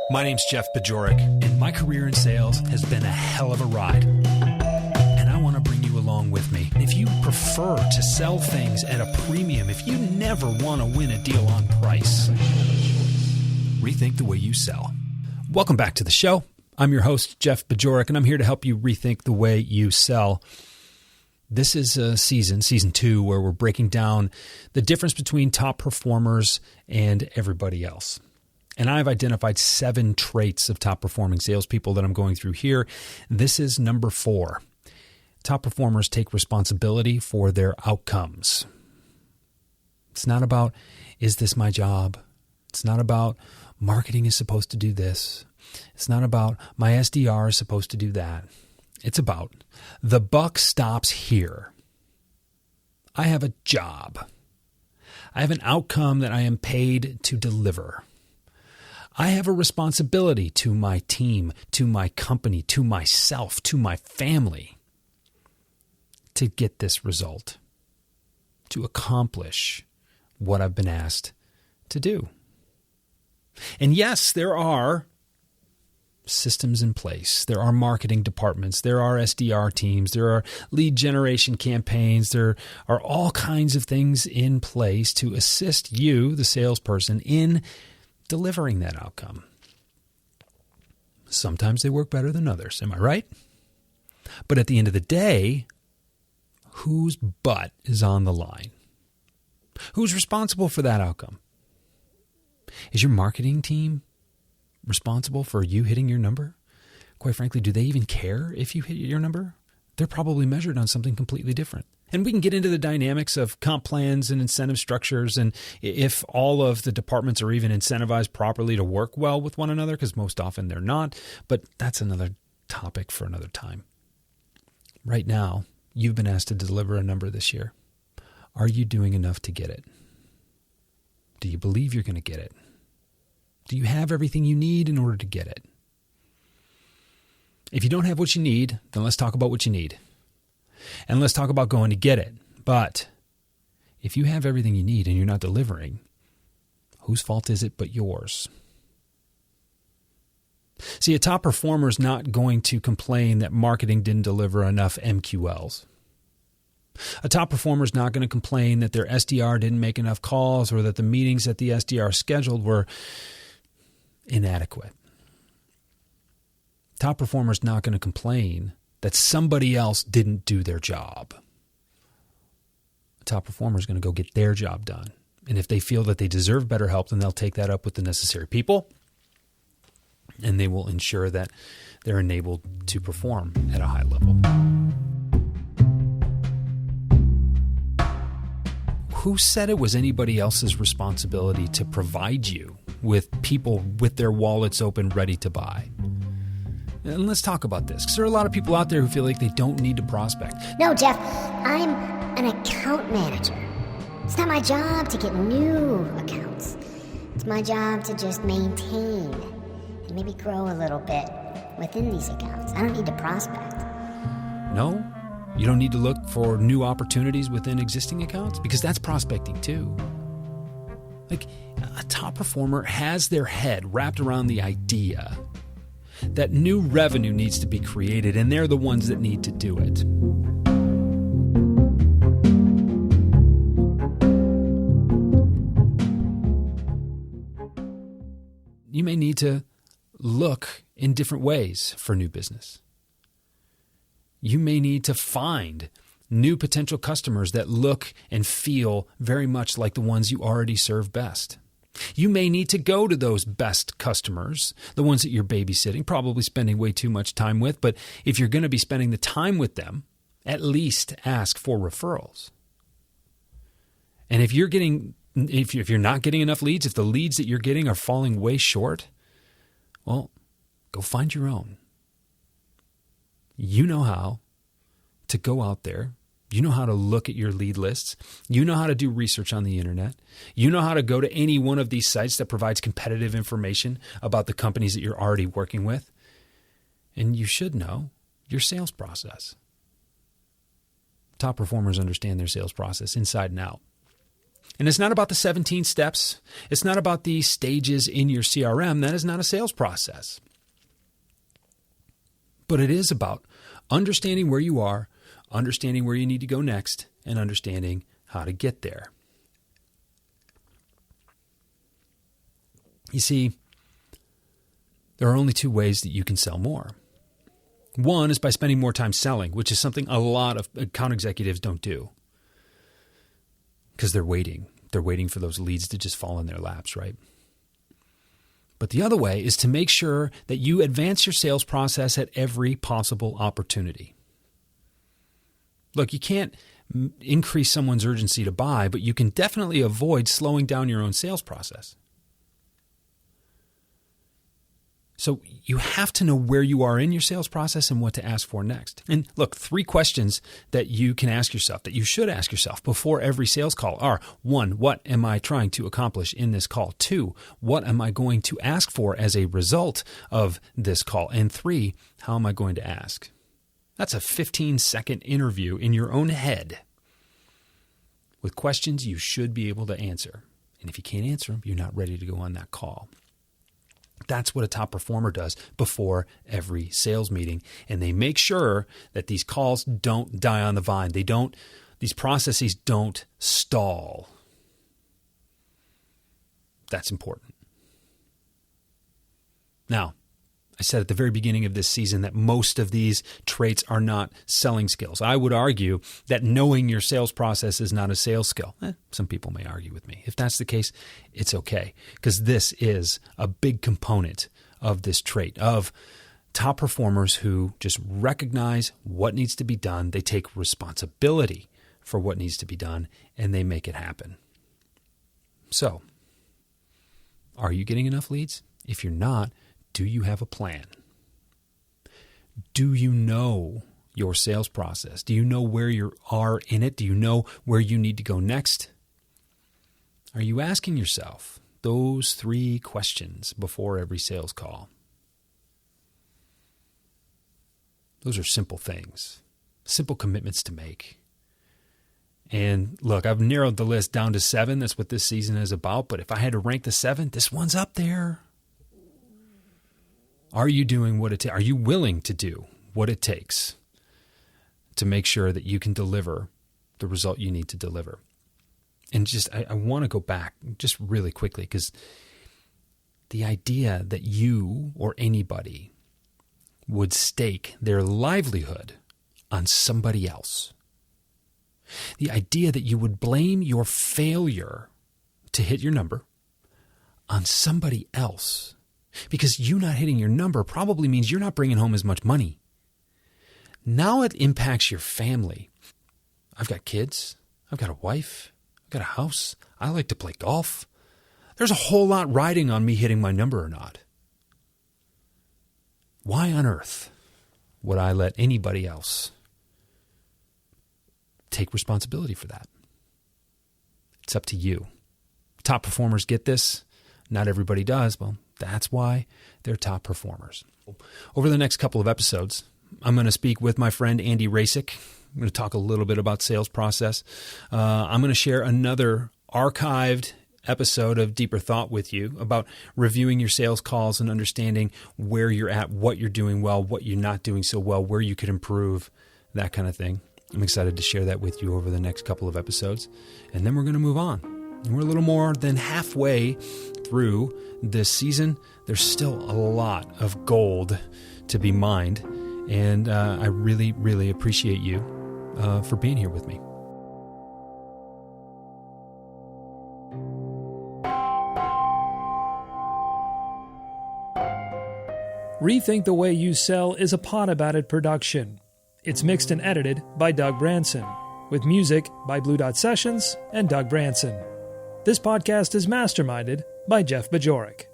My name's Jeff Bajorek, and my career in sales has been a hell of a ride. And I want to bring you along with me. If you prefer to sell things at a premium, if you never want to win a deal on price, rethink the way you sell. Welcome back to the show. I'm your host, Jeff Bajorek, and I'm here to help you rethink the way you sell. This is a season 2, where we're breaking down the difference between top performers and everybody else. And I've identified 7 traits of top performing salespeople that I'm going through here. This is number 4. Top performers take responsibility for their outcomes. It's not about, is this my job? It's not about marketing is supposed to do this. It's not about my SDR is supposed to do that. It's about the buck stops here. I have a job. I have an outcome that I am paid to deliver. I have a responsibility to my team, to my company, to myself, to my family to get this result, to accomplish what I've been asked to do. And yes, there are systems in place. There are marketing departments. There are SDR teams. There are lead generation campaigns. There are all kinds of things in place to assist you, the salesperson, in delivering that outcome. Sometimes they work better than others. Am I right? But at the end of the day, whose butt is on the line? Who's responsible for that outcome? Is your marketing team responsible for you hitting your number? Quite frankly, do they even care if you hit your number? They're probably measured on something completely different. And we can get into the dynamics of comp plans and incentive structures and if all of the departments are even incentivized properly to work well with one another, because most often they're not. But that's another topic for another time. Right now, you've been asked to deliver a number this year. Are you doing enough to get it? Do you believe you're going to get it? Do you have everything you need in order to get it? If you don't have what you need, then let's talk about what you need. And let's talk about going to get it. But if you have everything you need and you're not delivering, whose fault is it but yours? See, a top performer is not going to complain that marketing didn't deliver enough MQLs. A top performer is not going to complain that their SDR didn't make enough calls or that the meetings that the SDR scheduled were inadequate. Top performer is not going to complain that somebody else didn't do their job. A top performer is going to go get their job done. And if they feel that they deserve better help, then they'll take that up with the necessary people, and they will ensure that they're enabled to perform at a high level. Who said it was anybody else's responsibility to provide you with people with their wallets open, ready to buy? And let's talk about this, because there are a lot of people out there who feel like they don't need to prospect. No, Jeff, I'm an account manager. It's not my job to get new accounts. It's my job to just maintain and maybe grow a little bit within these accounts. I don't need to prospect. No, you don't need to look for new opportunities within existing accounts, because that's prospecting too. Like, a top performer has their head wrapped around the idea that new revenue needs to be created, and they're the ones that need to do it. You may need to look in different ways for new business. You may need to find new potential customers that look and feel very much like the ones you already serve best. You may need to go to those best customers, the ones that you're babysitting, probably spending way too much time with. But if you're going to be spending the time with them, at least ask for referrals. And if you're not getting enough leads, if the leads that you're getting are falling way short, well, go find your own. You know how to go out there. You know how to look at your lead lists. You know how to do research on the internet. You know how to go to any one of these sites that provides competitive information about the companies that you're already working with. And you should know your sales process. Top performers understand their sales process inside and out. And it's not about the 17 steps. It's not about the stages in your CRM. That is not a sales process. But it is about understanding where you are, understanding where you need to go next, and understanding how to get there. You see, there are only two ways that you can sell more. One is by spending more time selling, which is something a lot of account executives don't do because they're waiting. They're waiting for those leads to just fall in their laps, right? But the other way is to make sure that you advance your sales process at every possible opportunity. Look, you can't increase someone's urgency to buy, but you can definitely avoid slowing down your own sales process. So you have to know where you are in your sales process and what to ask for next. And look, 3 questions that you can ask yourself, that you should ask yourself before every sales call are: 1, what am I trying to accomplish in this call? 2, what am I going to ask for as a result of this call? And 3, how am I going to ask? That's a 15-second interview in your own head with questions you should be able to answer. And if you can't answer them, you're not ready to go on that call. That's what a top performer does before every sales meeting. And they make sure that these calls don't die on the vine. These processes don't stall. That's important. Now, I said at the very beginning of this season that most of these traits are not selling skills. I would argue that knowing your sales process is not a sales skill. Some people may argue with me. If that's the case, it's okay, because this is a big component of this trait of top performers who just recognize what needs to be done. They take responsibility for what needs to be done, and they make it happen. So, are you getting enough leads? If you're not, do you have a plan? Do you know your sales process? Do you know where you are in it? Do you know where you need to go next? Are you asking yourself those 3 questions before every sales call? Those are simple things, simple commitments to make. And look, I've narrowed the list down to 7. That's what this season is about. But if I had to rank the 7, this one's up there. Are you doing what it takes? Are you willing to do what it takes to make sure that you can deliver the result you need to deliver? And just, I want to go back just really quickly, because the idea that you or anybody would stake their livelihood on somebody else, the idea that you would blame your failure to hit your number on somebody else, because you not hitting your number probably means you're not bringing home as much money. Now it impacts your family. I've got kids. I've got a wife. I've got a house. I like to play golf. There's a whole lot riding on me hitting my number or not. Why on earth would I let anybody else take responsibility for that? It's up to you. Top performers get this. Not everybody does. Well, that's why they're top performers. Over the next couple of episodes, I'm going to speak with my friend Andy Rethink. I'm going to talk a little bit about sales process. I'm going to share another archived episode of Deeper Thought with you about reviewing your sales calls and understanding where you're at, what you're doing well, what you're not doing so well, where you could improve, that kind of thing. I'm excited to share that with you over the next couple of episodes. And then we're going to move on. And we're a little more than halfway through this season. There's still a lot of gold to be mined. And I really, really appreciate you for being here with me. Rethink the Way You Sell is a Pod About It production. It's mixed and edited by Doug Branson, with music by Blue Dot Sessions and Doug Branson. This podcast is masterminded by Jeff Bajorek.